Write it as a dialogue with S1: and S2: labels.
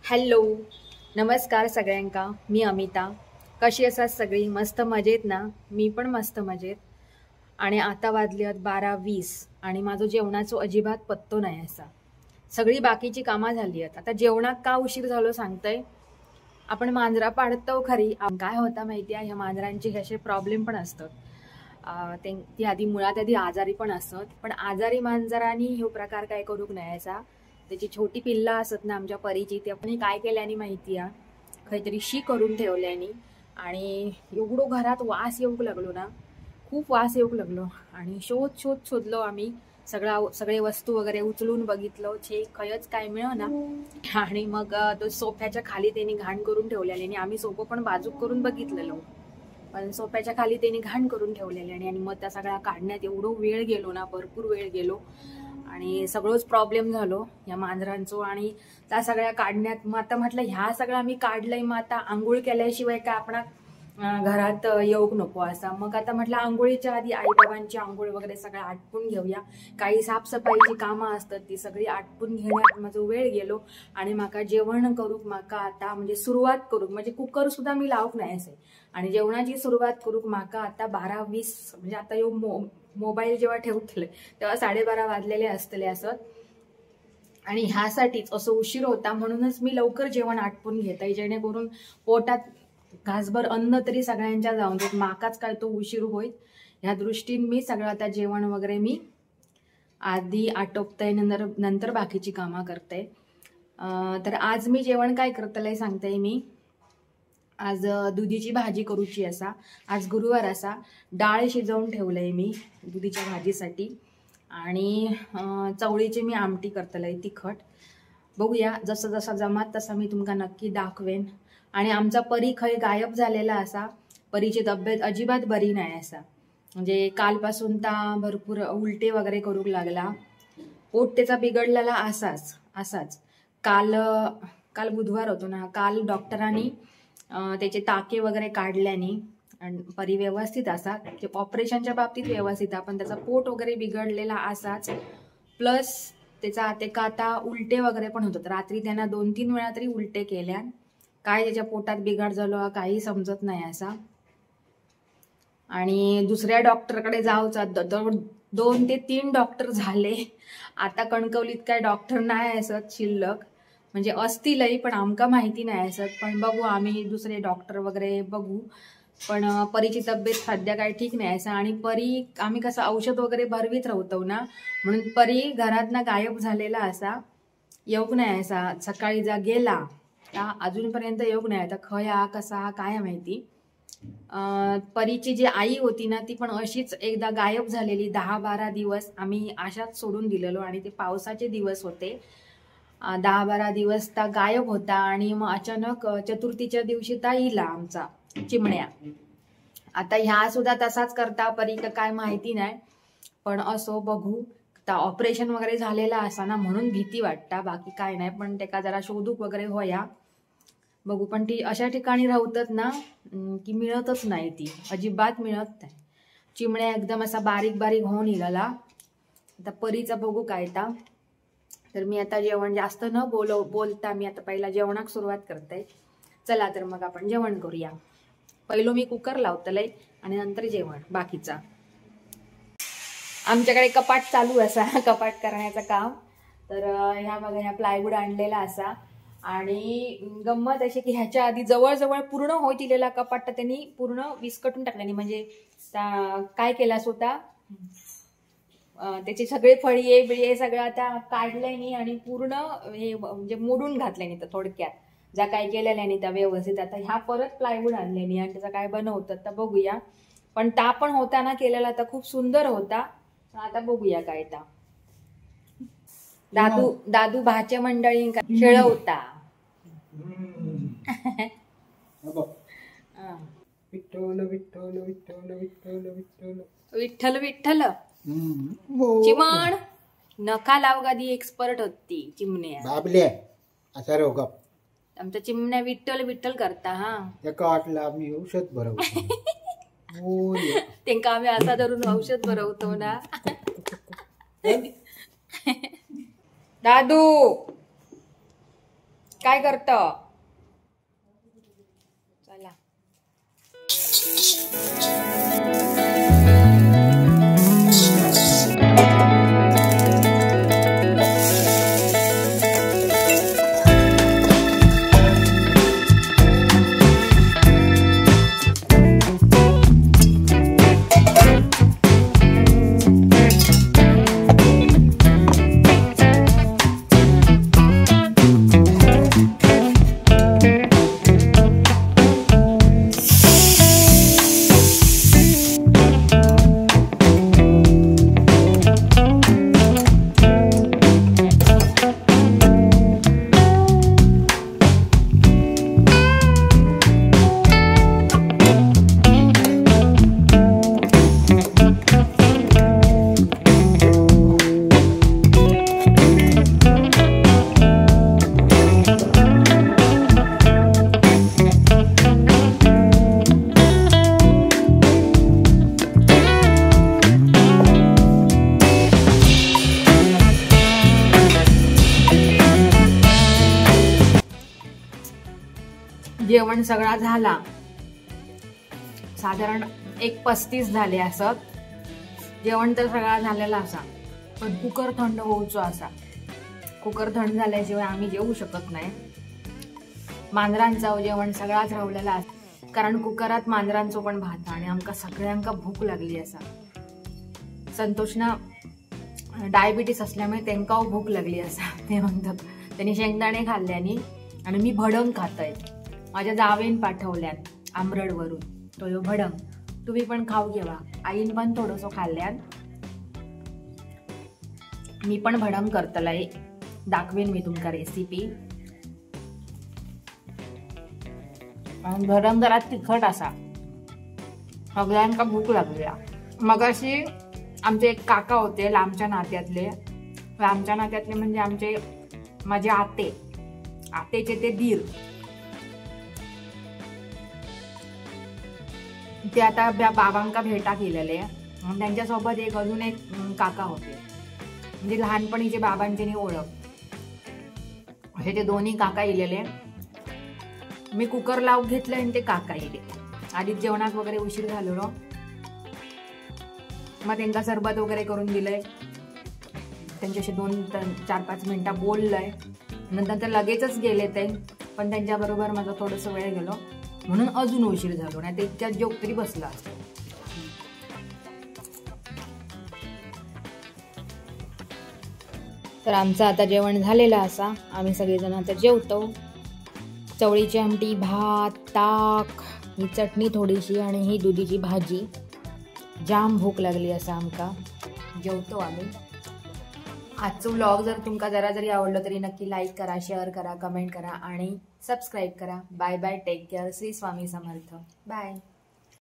S1: Hello, नमस्कार सगळ्यांका. मी अमिता. कशी असात सगळी? मस्त मजेत ना? मी पण मस्त मजेत. आणि आता वाजले आहेत 12:20 आणि माझं जेवणाचं अजिबात पत्तो नाही असा. सगळी बाकीची कामं झाली आहेत. आता जेवणात का उशीर झालो सांगतंय. आपण मांजरा पाळतो खरी, काय होता माहिती आहे, ह्या मांजरांचे असे प्रॉब्लेम पण असतात. ती आधी मुळात आजारी पण असत, पण आजारी मांजरांनी ह्यो प्रकार काय करूक नाही असा. त्याची छोटी पिल्ला असत ना आमच्या परीची, ते आपण काय केल्यानी माहिती आहे, काहीतरी शी करून ठेवल्यानी आणि एवढं घरात वास येऊक लागलो ना, खूप वास येऊक लागलो आणि शोधलो आम्ही. सगळे वस्तू वगैरे उचलून बघितलं, खयच काय मिळना. आणि मग तो सोफ्याच्या खाली त्यांनी घाण करून ठेवलेले आणि आम्ही सोफा पण बाजूक करून बघितलेलो, पण सोफ्याच्या खाली त्यांनी घाण करून ठेवलेले आणि मग त्या सगळ्या काढण्यात एवढं वेळ गेलो ना, भरपूर वेळ गेलो आणि सगळंच प्रॉब्लेम झालो या मांजरांचो. आणि त्या सगळ्या काढण्यात मग आता म्हटलं ह्या सगळं आम्ही काढलंय, मग आता आंघोळ केल्याशिवाय काय आपण घरात येऊक नको असा. मग आता म्हटलं आंघोळीच्या आधी आईबाबांची आंघोळ वगैरे सगळं आटपून घेऊया. काही साफसफाईची कामं असतात ती सगळी आटपून घेण्यात माझा वेळ गेलो आणि माका जेवण करूक माका आता म्हणजे सुरुवात करूक, म्हणजे कुकर सुद्धा मी लावूक नाही असे आणि जेवणाची सुरुवात करूक माका आता 12:20 म्हणजे आता येऊ मोबाईल जेव्हा ठेवतले तेव्हा 12:30 वाजलेले असतले असत. आणि ह्यासाठीच असं उशीर होता, म्हणूनच मी लवकर जेवण आटपून घेते, जेणेकरून पोटात घासभर अन्न तरी सगळ्यांच्या जाऊन देत, माकाच काय तो उशीर होईल ह्या दृष्टीने मी सगळं आता जेवण वगैरे मी आधी आटोपते, नंतर बाकीची कामं करते. तर आज मी जेवण काय करतलंय सांगते मी. आज दुधीची भाजी करूची असा. आज गुरुवार असा. डाळ शिजवून ठेवलंय मी दुधीच्या भाजीसाठी आणि चवळीची मी आमटी करतलंय तिखट. बघूया जसं जसं जमात तसा मी तुमका नक्की दाखवेन. आणि आमचा परी खय गायब झालेला असा. परीची तब्येत अजिबात बरी नाही असा, म्हणजे कालपासून ता भरपूर उलटे वगैरे करूक लागला. पोट त्याचा बिघडलेला असाच. काल बुधवार होतो ना, काल डॉक्टरांनी त्याचे टाके वगैरे काढल्यानी आणि परी व्यवस्थित असा, ऑपरेशनच्या बाबतीत व्यवस्थित, पण त्याचा पोट वगैरे बिघडलेला असाच. प्लस त्याचा आता उलटे वगैरे पण होतात. रात्री त्यांना 2-3 वेळा तरी उलटे केल्या. काय त्याच्या पोटात बिघाड झालो काही समजत नाही असा. आणि दुसऱ्या डॉक्टरकडे जाऊचा 2 ते 3 डॉक्टर झाले. आता कणकवलीत काय डॉक्टर नाही असत शिल्लक, म्हणजे असतीलही पण आमका माहिती नाही असत. पण बघू आम्ही दुसरे डॉक्टर वगैरे बघू. पण परीची तब्येत सध्या काय ठीक नाही असं. आणि परी आम्ही कसं औषध वगैरे भरवीत राहतो ना, म्हणून परी घरात ना गायब झालेला असा, येऊक नाही असा. सकाळी जा गेला अजूनपर्यंत येऊक नाही. आता खया कसा काय माहिती. परीची जी आई होती ना, ती पण अशीच एकदा गायब झालेली. 10-12 दिवस आम्ही अशाच सोडून दिलेलो आणि ते पावसाचे दिवस होते. 10-12 दिवस ता गायब होता आणि मग अचानक चतुर्थीच्या दिवशी ता येईला आमचा चिमण्या. आता ह्या सुद्धा तसाच करता परी का काय माहिती नाही, पण असो बघू. आता ऑपरेशन वगैरे झालेला असा ना, म्हणून भीती वाटता, बाकी काय नाही. पण त्याका जरा शोधूक वगैरे होया बघू. पण ती अशा ठिकाणी राहतात ना की मिळतच नाही, ती अजिबात मिळत नाही. चिमण्या एकदम असा बारीक बारीक होऊन निघाला. आता परीचा बघू काय ता. तर मी आता जेवण जास्त न बोलता मी आता पहिला जेवणाक सुरुवात करते. चला तर मग आपण जेवण करूया. पहिलो मी कुकर लावतलंय आणि नंतर जेवण बाकीचा. आमच्याकडे कपाट चालू असा, कपाट करण्याचं काम. तर ह्या प्लायवूड आणलेला असा आणि गंमत अशी की ह्याच्या आधी जवळजवळ पूर्ण होत दिलेला कपाट त्यांनी पूर्ण विस्कटून टाकल्याने, म्हणजे काय केला स्वतः त्याचे सगळे फळी बिळे सगळं आता काढल्यानी आणि पूर्ण हे म्हणजे मोडून घातल्याने. तर थोडक्यात ज्या काय केलेल्याने त्या व्यवस्थित आता ह्या परत प्लायवूड आणल्याने आणि त्याचा काय बनवतात तर बघूया. पण ता पण होता ना केलेला तर खूप सुंदर होता. आता बघूया काय ता. दादू भाच्या मंडळी खेळवता.
S2: विठ्ठल विठ्ठल विठ्ठल विठ्ठल विठ्ठल
S1: विठ्ठल विठ्ठल. चिमण नका लाव गादी एक्सपर्ट होती चिमण्या.
S2: बाबले असा रो का
S1: आमच्या चिमण्या विठ्ठल विठ्ठल करता. हा
S2: एका वाटला आम्ही औषध भरवतो.
S1: त्यांका आम्ही असा धरून औषध भरवतो ना. दादू काय करत? चला जेवण सगळा झाला, साधारण 1:35 झाले असं. जेवण तर सगळा झालेला असा, पण कुकर थंड होऊचो असा. कुकर थंड झाल्याशिवाय आम्ही जेवू शकत नाही. मांजरांचं जेवण सगळाच रावलेला असा, कारण कुकरात मांजरांचो पण भात आणि आमका सगळ्यांका भूक लागली असा. संतोषना डायबिटीस असल्यामुळे त्यांका भूक लागली असा. ते म्हणतात त्यांनी शेंगदाणे खाल्ल्यानी आणि मी भडंग खातय. माझ्या जावेन पाठवल्यान आमरडवरून तो यो भडंग. तुम्ही पण खाऊ घेवा. आईन पण थोडंसं खाल्ल्यान. मी पण भडंग करतलंय, दाखवेन मी तुमका रेसिपी. भडंग जरा तिखट असा, सगळ्यांका भूक लागली. मगाशी आमचे एक काका होते लांबच्या नात्यातले. लांबच्या नात्यातले म्हणजे माझे आतेचे ते दीर. ते आता बाबांका भेटा केलेले. त्यांच्यासोबत अजून एक काका होते, म्हणजे लहानपणीचे बाबांचे ओळख. असे ते दोन्ही काका इलेले. मी कुकर लावून घेतलं आणि ते काका इले. आधीच जेवणात वगैरे उशीर झालेलो, मग त्यांना सरबत वगैरे करून दिलंय. त्यांच्याशी 2-4-5 मिनिटं बोललंय. नंतर ते लगेचच गेले ते, पण त्यांच्याबरोबर माझा थोडंसं वेळ गेलो म्हणून अजून उशीर झालो. नाही त्याच्यात जेव तरी बसला असतो. तर आमचं आता जेवण झालेलं असा. आम्ही सगळेजण आता जेवतो. चवळीची आमटी, भात, ताक, ही चटणी थोडीशी आणि ही दुधीची भाजी. जाम भूक लागली असा आमका. जेवतो आम्ही. आजचं व्लॉग जर तुमका जरा जरी आवडलं तरी नक्की लाईक करा, शेअर करा, कमेंट करा आणि सबस्क्राईब करा. Bye bye, take care. Shri Swami Samarth. Bye.